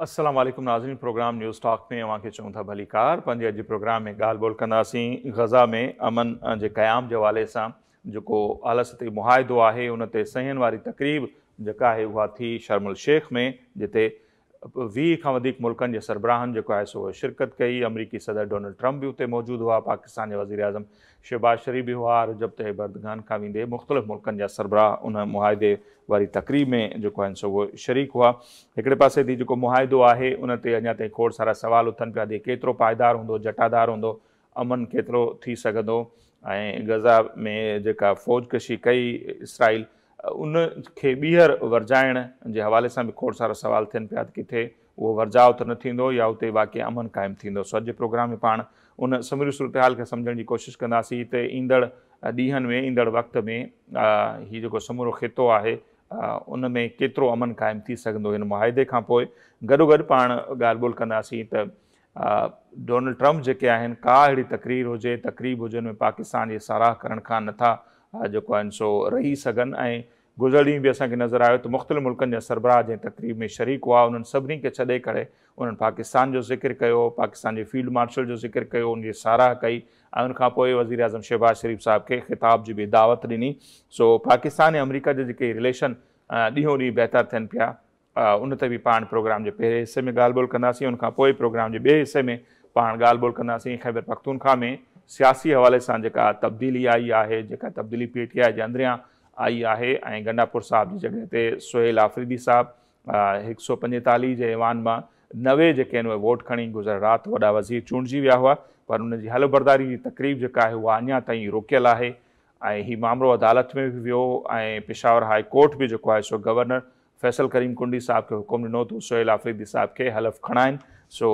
अस्सलाम वालेकुम नाज़रीन, प्रोग्राम न्यूज़ टॉक में अवां खे चऊं था भली कार। पंहिंजे अॼु प्रोग्राम में ॻाल्हि ॿोल कंदासीं गज़ा में अमन जे क़याम जे हवाले सां। जेको आला सतही मुआहिदो आहे उन ते सहीहनि वारी तक़रीब जेका आहे उहा थी शर्म शेख में, जिते 20 खां वधीक मुल्कनि जे सरबराहनि जेको आहे सो शिरकत कई। अमरीकी सदर डोनाल्ड ट्रंप भी उते मौजूदु हुआ, पाकिस्तान जे वज़ीर आज़म शहबाज शरीफ भी हुआ। रजब तय्यब एर्दोग़ान खां वेंदे मुख़्तलिफ़ मुल्कनि जा सरबराह उन मुआहिदे वारी तक़रीब में जेको आहिनि सो उहो शरीक हुआ। हिकिड़े पासे थी जेको मुआहिदो आहे उन ते अञा ताईं खोड़ सारा सवाल उथनि पिया त केतिरो पाइदार हूंदो, जटादार हूंदो, अमन केतिरो थी सघंदो। ऐं गज़ा में जेका फ़ौजकशी कई इसराइल उन खे ॿीहर वरजाइण जे हवाले सां बि खोड़ सारा सवाल थियनि पिया त किथे उहो वरजाउ त न थींदो या उते वाक़ई अमन क़ाइमु थींदो। सो अॼु जे प्रोग्राम में पाण उन समूरी सूरत हाल खे सम्झण जी कोशिशि कंदासीं त ईंदड़ ॾींहंनि में, ईंदड़ वक़्त में हीउ जेको समूरो ख़ितो आहे उन में केतिरो अमन क़ाइमु थी सघंदो हिन मुआहिदे खां पोइ। गॾोगॾु पाण ॻाल्हि ॿोल कंदासीं त डोनाल्ड ट्रंप जेके आहिनि, का अहिड़ी तक़रीब हुजे में पाकिस्तान जी साराह करण खां नथा जेको आहिनि सो रही सघनि। ऐं गुज़िरियल ॾींहुं बि असांखे नज़र आयो त मुख़्तलिफ़ मुल्कनि जा सरबराह जंहिं तक़रीब में शरीक हुआ उन्हनि सभिनी खे छॾे करे उन्हनि पाकिस्तान जो ज़िक्र कयो, पाकिस्तान जे फील्ड मार्शल जो ज़िक्र कयो, उनजी साराह कई ऐं उनखां पोइ वज़ीर आज़म शहबाज शरीफ साहब खे ख़िताब जी बि दावत ॾिनी। सो पाकिस्तान ऐं अमरीका जे जेके रिलेशन ॾींहों ॾींहुं बहितर थियनि पिया उन ते बि पाण प्रोग्राम जे पहिरें हिसे में ॻाल्हि ॿोल कंदासीं। उनखां पोइ प्रोग्राम जे ॿिए हिसे में पाण ॻाल्हि ॿोल कंदासीं ख़ैबर पख्तूनख्वा में सियासी हवाले सां जेका तब्दीली आई आहे, जेका तब्दीली PTI जे अंदरियां आई आहे। ऐं गंडापुर साहिब जी जॻह ते सुहेल आफरीदी साहब 145 जे ऐवान मां 90 जेके आहिनि उहे वोट खणी गुज़िरियल राति वॾा वज़ीर चूंडिजी विया हुआ, पर उनजी हलबरदारी जी तक़रीब जेका आहे उहा अञा ताईं रोकियल आहे। ऐं हीउ मामिलो अदालत में बि वियो ऐं पेशावर हाई कोर्ट बि जेको आहे सो गवर्नर फैसल करीम कुंडी साहब खे हुकुम ॾिनो त सुहेल आफरीदी साहब खे हलफ़ खणाइनि। सो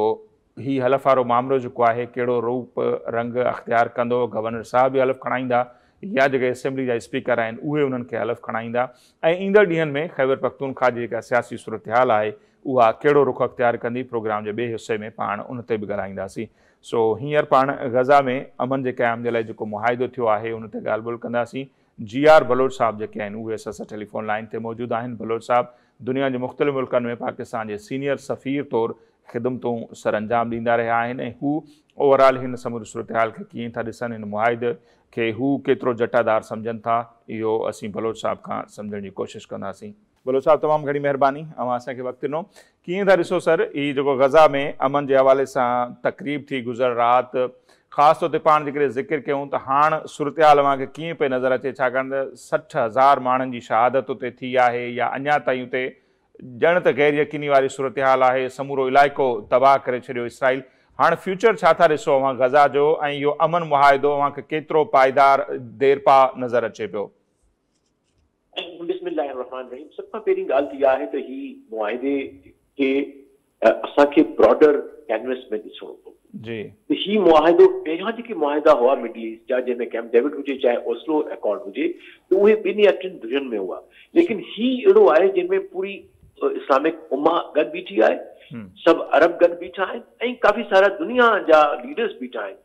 हीउ हलफ़ वारो मामिलो जेको आहे कहिड़ो रूप रंग अख़्तियार कंदो, गवर्नर साहब बि हलफ़ खणाईंदा या जेके असेंबली जा स्पीकर आहिनि उहे उन्हनि खे हलफ़ खणाईंदा। ऐं ईंदड़ ॾींहंनि में ख़ैबर पख्तूनख्वा जी जेका सियासी सूरत हाल आहे उहा कहिड़ो रुख अख़्तियार कंदी, प्रोग्राम जे ॿिए हिसे में पाण उन ते बि ॻाल्हाईंदासीं। सो हींअर पाण गज़ा में अमन जे क़याम जे लाइ जेको मुआहिदो थियो आहे उन ते ॻाल्हि ॿोल कंदासीं। GR बलोच साहब जेके आहिनि उहे असां सां टेलीफोन लाइन ते मौजूदु आहिनि। बलोच साहब दुनिया जे मुख़्तलिफ़ मुल्कनि में पाकिस्तान जे सीनियर सफ़ीर तौरु ख़िदमतूं सर अंजाम ॾींदा रहिया आहिनि ऐं हू ओवरऑल हिन समूरी सूरत हाल खे कीअं था ॾिसनि, हिन मुआहिदे खे हू केतिरो जटादार सम्झनि था, इहो असीं बलोच साहब खां सम्झण जी कोशिशि कंदासीं। बलोच साहब तमामु घणी महिरबानी, अवां असांखे वक़्तु ॾिनो। कीअं था ॾिसो सर हीउ जेको गज़ा में अमन जे हवाले सां तक़रीब थी गुज़िरियल राति, ख़ासि तौर ते पाण जेकॾहिं ज़िक्र कयूं त हाणे सूरत हाल अव्हांखे कीअं पई नज़र अचे, छाकाणि त 60,000 माण्हुनि जी शहादत उते थी आहे या अञा ताईं उते ॼण त गैर यकीनी वारी सूरत हाल आहे, समूरो इलाइक़ो तबाह करे छॾियो इसराइल। हाणे फ्यूचर छा था ॾिसो अव्हां गज़ा जो ऐं इहो अमन मुआहिदो अव्हांखे केतिरो पाइदार देरपा नज़र अचे पियो? बिस्मिल्लाहिर्रहमानिर्रहीम। सभ खां पहिरीं ॻाल्हि इहा आहे त ही मुआहिदे खे असांखे ब्रॉडर कैनवस में ॾिसणो पवंदो जी। त ही मुआहिदो पहिरियां जेके मुआहिदा हुआ मिडल ईस्ट जा, जंहिंमें कैंप डेविड हुजे चाहे ओस्लो अकॉर्ड हुजे, त उहे ॿिनी या टिनि धुरियुनि में हुआ। लेकिन ही अहिड़ो आहे जंहिंमें पूरी इस्लामिक उम्मा गॾु बीठी आहे, सभु अरब गॾु बीठा आहिनि ऐं काफ़ी सारा दुनिया जा लीडर्स बीठा आहिनि।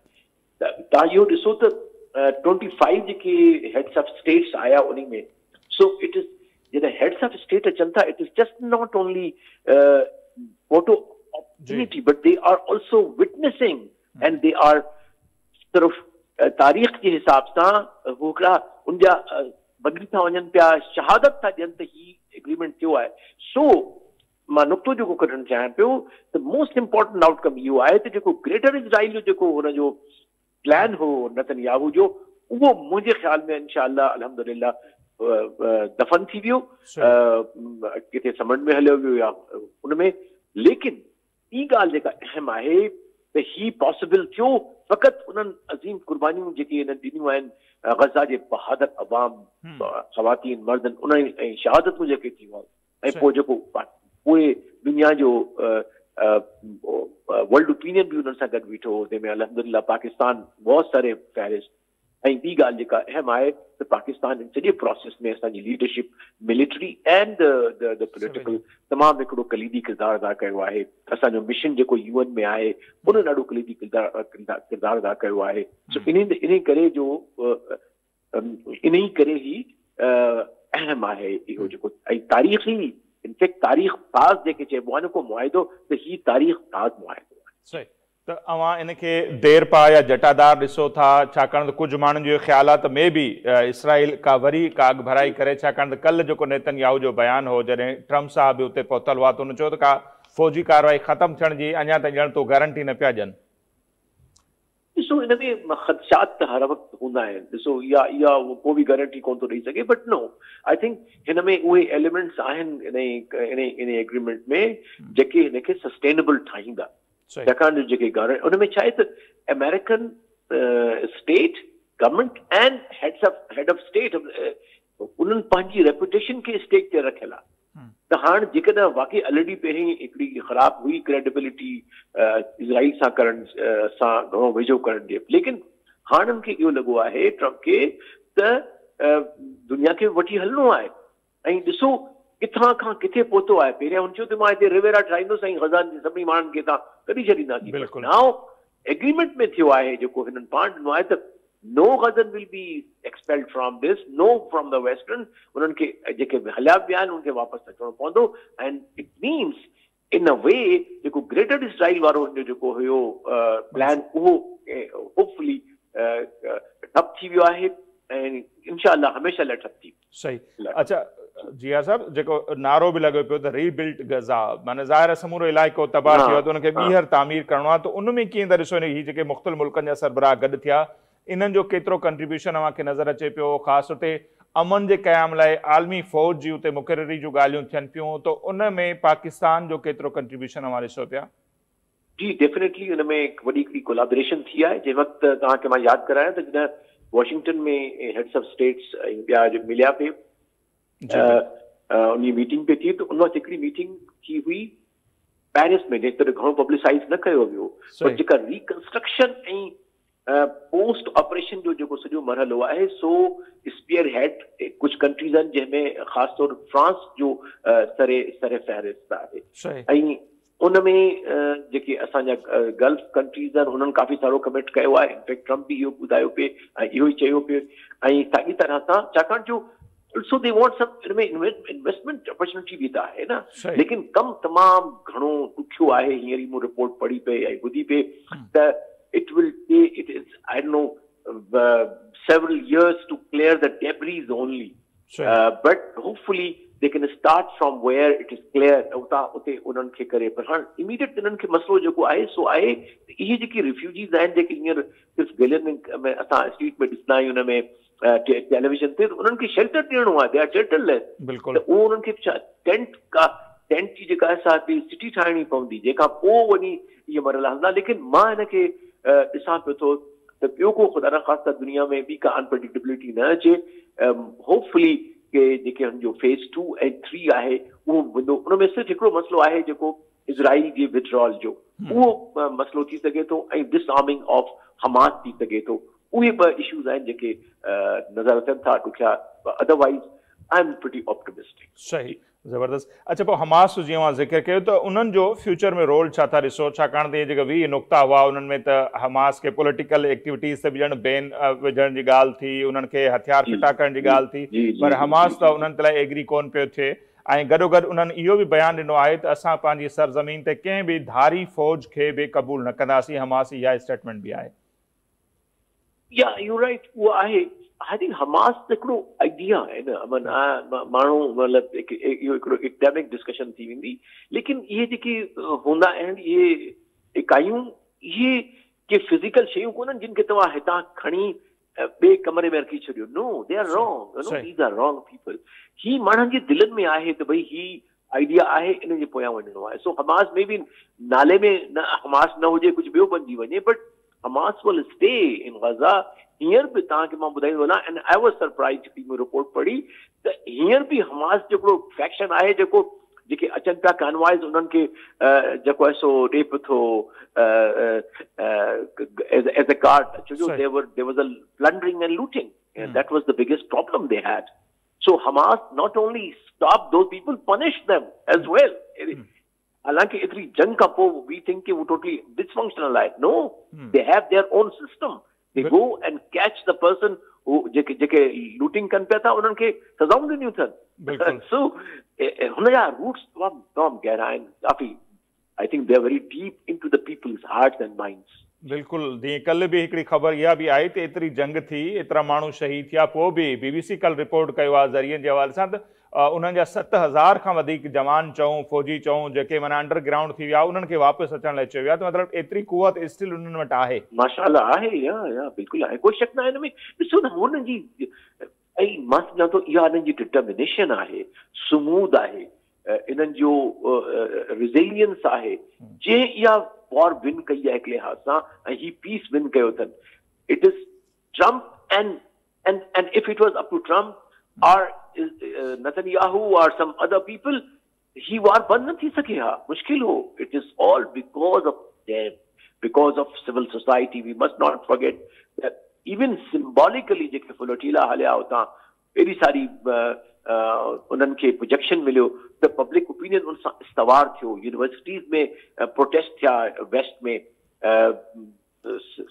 त तव्हां इहो ॾिसो त 25 जेके हेड्स ऑफ स्टेट्स आया उन में। सो इट इज़ जॾहिं हेड्स ऑफ स्टेट अचनि था, it is just not only photo opportunity, but they are also witnessing and they are sort of तारीख़ जे हिसाब सां हू हिकिड़ा उनजा बदिली था वञनि पिया, शहादत था ॾियनि त ही एग्रीमेंट थियो आहे। सो मां नुक़्तो जेको कढणु चाहियां पियो त मोस्ट इम्पोर्टेंट आउटकम इहो आहे त जेको ग्रेटर इज़राइल जो जेको हुनजो प्लान हो नेतन्याहू जो, उहो मुंहिंजे ख़्याल में इंशाअल्लाह अल्हम्दुलिल्लाह दफ़न थी वियो, किथे समुंड में हलियो वियो या उनमें। लेकिन ॿी ॻाल्हि जेका अहम आहे त ही पॉसिबल थियो फ़क़ति उन्हनि अज़ीम कुर्बानियूं जेके हिननि ॾिनियूं आहिनि गज़ा जे बहादुर अवाम, ख़वातीन, मर्दनि, उन ऐं शहादतूं जेके थियूं आहिनि ऐं पोइ जेको पूरे दुनिया जो वर्ल्ड ओपिनियन भी उन्हनि सां गॾु बीठो, जंहिंमें अल्हम्दुलिल्लाह पाकिस्तान बहुत सारे फहरिस्त ऐं ॿी ॻाल्हि जेका अहम आहे त पाकिस्तान इन सॼे प्रोसेस में असांजी leadership military and the political तमामु हिकिड़ो कलीदी किरदारु अदा कयो आहे। असांजो मिशन जेको UN में आहे उन ॾाढो कलीदी किरदारु अदा कयो आहे। सो इन करे जो इन ई करे ई अहम आहे इहो जेको ऐं तारीख़ी इनफैक्ट तारीख़ ताज़ जेके चइबो आहे न को मुआहिदो त ही तारीख़ ताज़ मुआहिदो आहे। सही त अवां इनखे देर पा या जटादार ॾिसो था छाकाणि त कुझु माण्हुनि जो ख़्याल आहे त मे बि इसराइल का वरी का अॻु भराई करे छाकाणि त कल्ह जेको नेतन्याहू जो बयानु हो जॾहिं ट्रम्प साहब बि उते पहुतल हुआ त हुन चयो त का फ़ौजी कार्रवाई ख़तमु थियण जी अञा ताईं ॼण तो गारंटी न पिया ॾियनि। ॾिसो हिन में ख़दशात त हर वक़्तु हूंदा आहिनि। ॾिसो इहा को बि गारंटी कोन थो ॾेई सघे बट नो आई थिंक हिन में उहे एलिमेंट्स आहिनि इन एग्रीमेंट में जेके हिनखे सस्टेनेबल ठाहींदा। छाकाणि जो जेके हुन में छा आहे त American state government and head of state उन्हनि पंहिंजी रेपुटेशन खे स्टेक ते रखियल आहे। त हाणे जेकॾहिं वाकई ऑलरेडी पहिरीं हिकिड़ी ख़राब हुई क्रेडिबिलिटी इज़राइल सां करण सां घणो वेझो करण जे, लेकिन हाणे हुनखे इहो लॻो आहे ट्रम्प खे त दुनिया खे वठी हलणो आहे। ऐं ॾिसो किथां खां किथे पहुतो आहे। पहिरियां हुन चयो त मां हिते रिवेरा ठाहींदुसि ऐं गज़ा जे सभिनी माण्हुनि खे तव्हां कढी छॾींदासीं। नाउ एग्रीमेंट में थियो आहे जेको हिननि पाण ॾिनो आहे त no Ghazan will be expelled from this, no from the Western. उन्हनि खे जेके हलिया पिया आहिनि उनखे वापसि अचणो पवंदो and it means in a way जेको ग्रेटर इसराइल वारो जेको हुयो प्लान उहो होपफुली ठप थी वियो आहे ऐं इंशाअल्लाह हमेशह लाइ ठप थी। सही। अच्छा जिया साहब जेको नारो बि लॻो पियो त रीबिल्ड गज़ा माना ज़ाहिर समूरो इलाइक़ो तबाह थियो त उनखे ॿीहर तामीर करणो आहे त उन में कीअं था ॾिसो हीअ जेके मुख़्तलिफ़ मुल्कनि जा सरबराह गॾु थिया इन्हनि जो केतिरो कंट्रीब्यूशन अव्हांखे नज़र अचे पियो ख़ासि उते अमन जे क़याम लाइ आलमी फ़ौज जी उते मुक़ररी जूं ॻाल्हियूं थियनि पियूं त उन में पाकिस्तान जो केतिरो कंट्रीब्यूशन अव्हां ॾिसो पिया? जी डेफिनेटली हुन में हिकु वॾी हिकिड़ी कोलाबरेशन थी आहे। जंहिं वक़्तु तव्हांखे मां यादि करायां त जॾहिं वॉशिंगटन में हेड्स ऑफ स्टेट्स ऐं ॿिया मिलिया पिए उन मीटिंग पे थी त उन वक़्तु हिकिड़ी मीटिंग थी हुई पेरिस में जेतिरो घणो पब्लिसाइज़ न कयो वियो पर जेका रिकंस्ट्रक्शन ऐं पोस्ट ऑपरेशन जो जेको सॼो मरहलो आहे सो स्पीयर हेड कुझु कंट्रीज़ आहिनि जंहिंमें ख़ासि तौर फ्रांस जो सरे फ़हरिस्त आहे। ऐं उन में जेके असांजा गल्फ कंट्रीज़ आहिनि उन्हनि काफ़ी सारो कमिट कयो आहे। इनफैक्ट ट्रम्प बि इहो ॿुधायो पिए ऐं इहो ई चयो पियो ऐं साॻी तरह सां छाकाणि जो also they want some investment opportunity भी था है ना, लेकिन कम तमाम घणो ॾुखियो आहे। हींअर ई मूं रिपोर्ट पढ़ी पे ऐं ॿुधी पे त it will take it is I don't know several years to clear the debris only, but hopefully they can start from where it is clear उता उते उन्हनि खे करे। पर हाणे इमीडिएट इन्हनि खे मसलो जेको आहे सो आहे इहे जेके रिफ्यूजीज़ आहिनि जेके हींअर सिर्फ़ु गलियुनि में असां स्ट्रीट में ॾिसंदा आहियूं हुन में टेलीविजन ते उन्हनि खे शेल्टर ॾियणो आहे। They are shelterless. त उहो उन्हनि खे छा टेंट जी जेका असांखे सिटी ठाहिणी पवंदी जंहिंखां पोइ वञी इहे मरला हलंदा। लेकिन मां हिनखे ॾिसां पियो थो त ॿियो को ख़ुदा न ख़ासिता दुनिया में बि का अनप्रेडिक्टेबिलिटी न अचे। होपफुली के जेके हुनजो फेज़ 2 ऐं 3 आहे उहो वेंदो। उन में सिर्फ़ु हिकिड़ो मसइलो आहे जेको इज़राइल जे विड्रॉल जो उहो मसइलो थी सघे थो ऐं डिसआर्मिंग ऑफ हमास थी सघे थो। उहे ॿ इश्यूज़ आहिनि जेके नज़र अचनि था ॾुखिया। Otherwise I am pretty optimistic. सही ज़बरदस्त। अच्छा पोइ हमास जीअं मां ज़िक्र कयो त उन्हनि जो फ्यूचर में रोल छा था ॾिसो छाकाणि त इहे जेके 20 नुक़्ता हुआ उन्हनि में त हमास खे पॉलिटिकल एक्टिविटीज़ ते बि ॼण बैन विझण जी ॻाल्हि थी, उन्हनि खे हथियार फिटा करण जी ॻाल्हि थी पर हमास त उन्हनि ते लाइ एग्री कोन पियो थिए ऐं गॾोगॾु उन्हनि इहो बि बयानु ॾिनो आहे त असां पंहिंजी सरज़मीन ते कंहिं बि धारी फ़ौज खे बि क़बूल न कंदासीं। हमास इहा स्टेटमेंट बि आहे। या यू राइट उहो आहे। आई थिंक हमास त हिकिड़ो आइडिया आहे न माण्हू मतिलबु इहो हिकिड़ो एकेडमिक डिस्कशन थी वेंदी। लेकिन इहे जेके हूंदा आहिनि इहे इकाइयूं इहे के फिज़िकल शयूं कोन्हनि जिन खे तव्हां हितां खणी ॿिए कमरे में रखी छॾियो। No they are wrong, these are wrong people. ही माण्हुनि जे दिलनि में आहे त भई ही आइडिया आहे इन जे पोयां वञिणो आहे। सो हमास में बि नाले में न हमास न हुजे कुझु ॿियो बणिजी वञे but Hamas will stay in गज़ा। हींअर बि तव्हांखे मां ॿुधाईंदो वञा एंड आई वाज़ सरप्राइज़ हिकिड़ी रिपोर्ट पढ़ी त हींअर बि हमास जो हिकिड़ो फैक्शन आहे जेको जेके अचनि पिया कॉन्वॉयज़ उन्हनि खे जेको आहे सो रेप थो एज अ गार्ड, छो there was a plundering and looting, and that was the biggest problem they had. So Hamas not only stopped those people, punished them as well. हालांकि इतनी जंग का पो we think कि वो totally dysfunctional है. No, they have their own system. They go and catch the person who जेके looting कन पिया था, उन्हनि खे सज़ाऊं ॾिनियूं अथनि. So हुनजा रूट्स तमामु गहरा आहिनि, काफ़ी. I think they are very deep into the people's hearts and minds. बिल्कुलु. जीअं कल्ह बि हिकिड़ी ख़बर इहा बि आई त एतिरी जंग थी, एतिरा माण्हू शहीद थिया, पोइ बि BBC कल्ह रिपोर्ट कयो आहे ज़रियनि जे हवाले सां त उन्हनि जा 7,000 खां वधीक जवान चऊं, फौजी चऊं, जेके माना अंडरग्राउंड थी विया, उन्हनि खे वापसि अचण लाइ चयो वियो आहे. त मतिलबु एतिरी कुवत स्टिल उन्हनि वटि आहे. माशाअल्लाह आहे, या बिल्कुलु आहे, कोई शक न आहे हिन में. ॾिसो न हुननि जी, ऐं मां सम्झां थो इहा हिननि जी डिटर्मिनेशन आहे, सुमूद आहे, इन्हनि जो रिज़िलियंस आहे, जंहिं इहा वॉर विन कई आहे हिकु लिहाज़ सां, ऐं ही पीस विन कयो अथनि. It is Trump and if it was up to Trump और Netanyahu or some other people, he war बंद न थी सके हा, मुश्किल हो. It is all because of them, because of civil society. We must not forget that even symbolically जेके फ्लोटीला हलिया होता, एॾी सारी उन्हनि खे प्रोजेक्शन मिलियो, त पब्लिक ओपिनियन उन सां इस्तवार थियो. यूनिवर्सिटीज़ में प्रोटेस्ट थिया वेस्ट में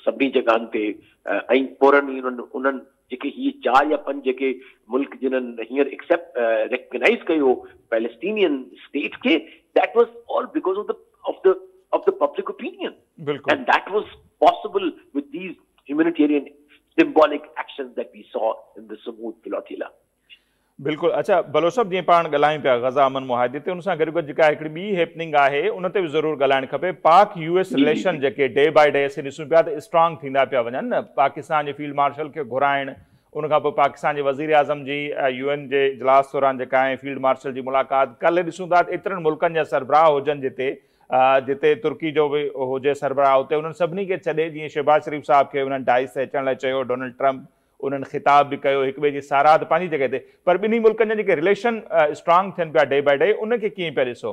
सभिनी जॻहनि ते, ऐं पोरनि उन्हनि जेके हीअ 4 या 5 जेके मुल्क जिन्हनि हींअर एक्सेप्ट रिकग्नाइज़ कयो पैलेस्टीनियन स्टेट खे, that was all because of the public opinion, and that was possible with these humanitarian symbolic actions that we saw in the समूद फ्लोटीला. बिल्कुल. अच्छा बलोच साहब, जीअं पाण ॻाल्हायूं पिया गज़ा अमन मुआहिदे ते, उन सां गॾु गॾु जेका हिकिड़ी ॿी हैपनिंग आहे उन ते बि ज़रूरु ॻाल्हाइणु खपे. पाक US रिलेशन जेके डे बाय डे असीं ॾिसूं पिया त स्ट्रॉन्ग थींदा पिया वञनि न. पाकिस्तान जे फील्ड मार्शल खे घुराइण, उनखां पोइ पाकिस्तान जे वज़ीर आज़म जी UN जे इजलास दौरान जेका आहे फील्ड मार्शल जी मुलाक़ात. कल्ह ॾिसूं था एतिरनि मुल्कनि जा सरबराह हुजनि जिते तुर्की जो बि हुजे सरबराह, उते उन्हनि सभिनी खे छॾे, जीअं शहबाज शरीफ़ साहब खे उन्हनि डाइस ते अचण लाइ चयो, डोनाल्ड ट्रम्प उन्हनि ख़िताब बि कयो, हिक ॿिए जी साराद पंहिंजी जॻह ते, पर ॿिन्ही मुल्कनि जा जेके रिलेशन स्ट्रॉन्ग थियनि पिया डे बाय डे, उनखे कीअं पिया ॾिसो?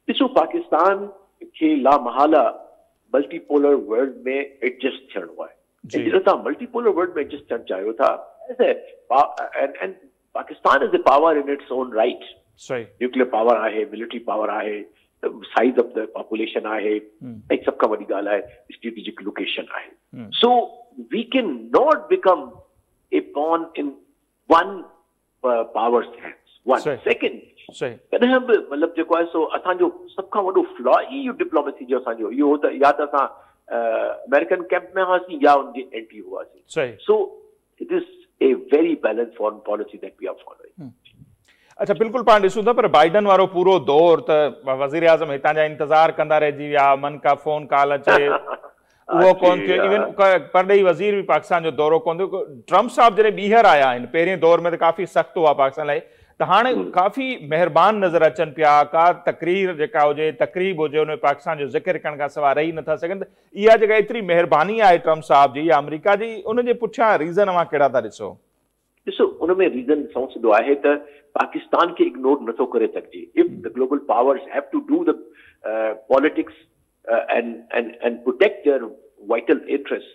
ॾिसो, पाकिस्तान खे लामहाला मल्टीपोलर वर्ल्ड में एडजस्ट थियणो आहे. जॾहिं तव्हां मल्टीपोलर वर्ल्ड में एडजस्ट थियणु चाहियो था, and Pakistan is a power in its own right. Nuclear power आहे, मिलिट्री पावर आहे, साइज ऑफ द पॉपुलेशन आहे, ऐं सभ खां वॾी ॻाल्हि आहे स्ट्रेटेजिक लोकेशन आहे. सो we cannot become a pawn in one power's hands. One. Second, कॾहिं बि मतिलबु जेको आहे सो असांजो सभ खां वॾो फ्लॉ ई डिप्लोमेसी जो असांजो इहो हो त या त असां अमेरिकन कैंप में हुआसीं या उनजी एंटी हुआसीं. So it is a very balance foreign policy that we are following. अच्छा बिल्कुलु पाण ॾिसूं था, पर बाइडन वारो पूरो दौर त वज़ीर आज़म हितां जा इंतज़ार कंदा रहिजी विया, मन का फ़ोन कॉल अचे उहो कोन थियो. इवन परॾेही वज़ीर बि पाकिस्तान जो दौरो कोन थियो. ट्रम्प साहब जॾहिं ॿीहर आया आहिनि, पहिरें दौर में त काफ़ी सख़्तु हुआ पाकिस्तान लाइ, त हाणे काफ़ी महिरबान नज़र अचनि पिया. का तकरीर जेका हुजे, तकरीब हुजे, उन में पाकिस्तान जो ज़िक्र करण खां सवाइ रही नथा सघनि. त इहा जेका एतिरी महिरबानी आहे ट्रम्प साहब जी या अमेरिका जी, उनजे पुठियां रीज़न अवां कहिड़ा था ॾिसो? ॾिसो, उन में रीज़न समझ सिधो आहे त पाकिस्तान खे इग्नोर नथो करे सघिजे. If the global powers have to do the politics and protect their vital interests,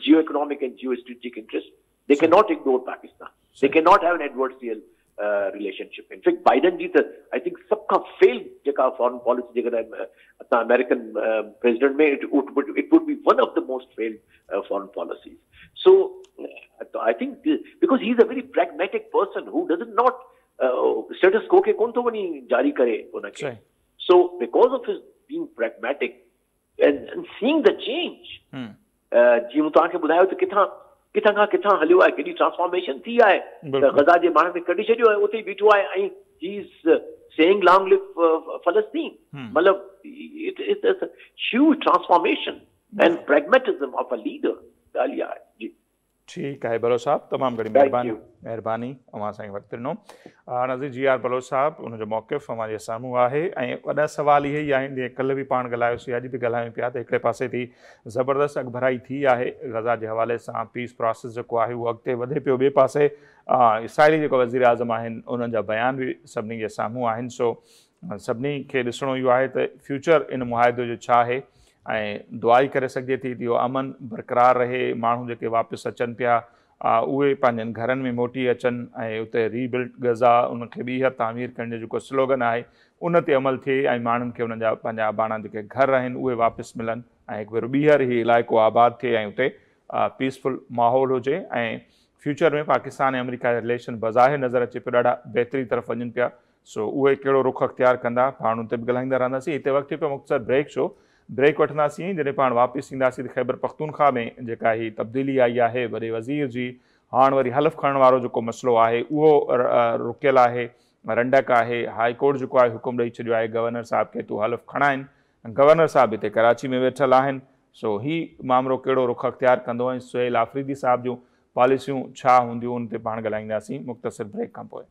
geo-economic and geo-strategic interests, they cannot ignore Pakistan. They cannot have an adversarial relationship. In fact, Biden ji, I think, सबका failed jeka foreign policy jeka American president mein, it would be one of the most failed foreign policies. So I think because he is a very pragmatic person who does not status quo ke kon to bani jari kare unake. So because of his being pragmatic and seeing the change, जी मूं तव्हांखे ॿुधायो त किथां खां किथां हलियो आहे, केॾी ट्रांसफॉर्मेशन थी आहे. त गज़ा जे माण्हुनि खे कढी छॾियो आहे, उते ई बीठो आहे, ऐं he is saying long live Palestine. मतिलबु it is a huge transformation and pragmatism of a leader. ॻाल्हि इहा आहे. जी ठीक है बलोच साहब, तमाम घणी महिरबानी अवां असांखे वक़्तु ॾिनो। नज़ीर GR बलोच साहब, उनजो मौक़िफ़ अवांजे साम्हूं आहे ऐं वॾा सवाल इहे ई आहिनि जीअं कल्ह बि पाण ॻाल्हायोसीं, अॼु बि ॻाल्हायूं पिया त हिकिड़े पासे थी ज़बरदस्त अॻभराई थी आहे गज़ा जे हवाले सां, पीस प्रोसेस जेको आहे उहो अॻिते वधे पियो। ॿिए पासे इसराइली जेको वज़ीर आज़म आहिनि उन्हनि जा बयान बि सभिनी जे साम्हूं आहिनि। सो सभिनी खे ॾिसणो इहो आहे त फ्यूचर इन मुआहिदे जो छा आहे ऐं दुआ ई करे सघिजे थी इहो अमन बरक़रार रहे, माण्हू जेके वापसि अचनि पिया उहे पंहिंजनि घरनि में मोटी अचनि ऐं उते रीबिल्ड गज़ा उनखे ॿीहर तामीर करण जो जेको स्लोगन आहे उन ते अमल थिए ऐं माण्हुनि खे उन्हनि जा पंहिंजा अबाणा जेके घर आहिनि उहे वापसि मिलनि ऐं हिकु भेरो ॿीहर ई इलाइक़ो आबाद थिए ऐं उते पीसफुल माहौल हुजे ऐं फ्यूचर में पाकिस्तान ऐं अमेरिका जा रिलेशन बज़ाहिर नज़र अचे पियो ॾाढा बहितरी तरफ़ वञनि पिया। सो उहे कहिड़ो रुख अख़्तियार कंदा पाण उन ते बि ॻाल्हाईंदा रहंदासीं। हिते वक़्तु पियो मुख़्तसर ब्रेक शो, ब्रेक वठंदासीं। जॾहिं पाण वापसि ईंदासीं त ख़ैबर पख्तूनख्वा में जेका ही तब्दीली आई आहे वॾे वज़ीर जी, हाणे वरी हलफ़ खणण वारो जेको मसइलो आहे उहो रुकियल आहे, रंडक आहे। हाई कोर्ट जेको आहे हुकुम ॾेई छॾियो आहे गवर्नर साहिब खे तूं हलफ़ खणाइनि। गवर्नर साहिब हिते कराची में वेठल आहिनि। सो ही मामिलो कहिड़ो रुख अख़्तियार कंदो ऐं सुहेल आफ़रीदी साहिब जूं पॉलिसियूं छा हूंदियूं उन ते पाण ॻाल्हाईंदासीं मुख़्तसिर ब्रेक खां पोइ।